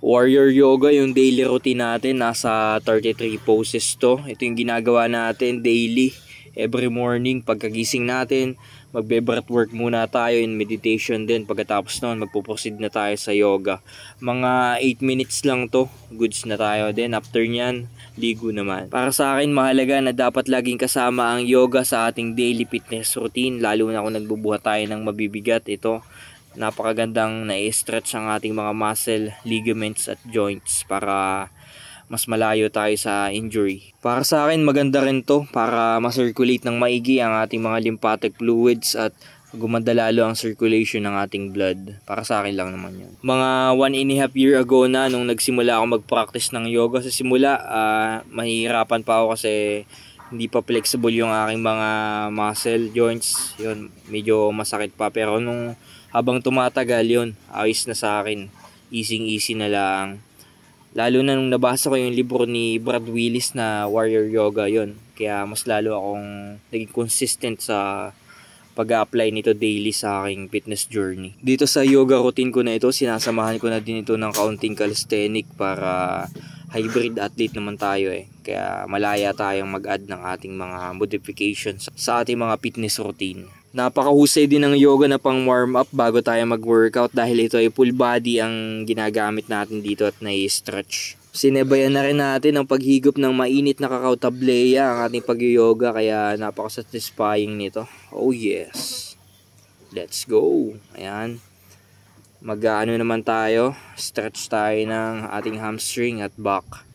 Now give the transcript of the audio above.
Warrior yoga yung daily routine natin. Nasa 33 poses to. Ito yung ginagawa natin daily. Every morning pagkagising natin, magbe-breath work muna tayo in meditation din. Pagkatapos noon magpo-proceed na tayo sa yoga. Mga 8 minutes lang to. Goods na tayo din. After nyan, ligo naman. Para sa akin mahalaga na dapat laging kasama ang yoga sa ating daily fitness routine. Lalo na kung nagbubuhat tayo ng mabibigat. Ito napakagandang na-stretch ang ating mga muscle, ligaments at joints para mas malayo tayo sa injury. Para sa akin maganda rin to para ma-circulate ng maigi ang ating mga lymphatic fluids at gumanda lalo ang circulation ng ating blood. Para sa akin lang naman yun. Mga 1.5 year ago na nung nagsimula ako mag-practice ng yoga. Sa simula mahihirapan pa ako kasi hindi pa flexible yung aking mga muscle joints. Yun, medyo masakit pa pero nung habang tumatagal yun, ayos na sa akin. Easy na lang. Lalo na nung nabasa ko yung libro ni Brad Willis na Warrior Yoga yun. Kaya mas lalo akong naging consistent sa pag-apply nito daily sa aking fitness journey. Dito sa yoga routine ko na ito, sinasamahan ko na din ito ng kaunting calisthenic para hybrid athlete naman tayo eh. Kaya malaya tayong mag-add ng ating mga modifications sa ating mga fitness routine. Napakahusay din ng yoga na pang warm up bago tayo mag-workout dahil ito ay full body ang ginagamit natin dito at nai-stretch. Sinebayan na rin natin ang paghigop ng mainit na kakao tableya ang ating pag-yoga kaya napaka-satisfying nito. Oh yes. Let's go. Ayan. Mag-ano naman tayo, stretch tayo ng ating hamstring at back.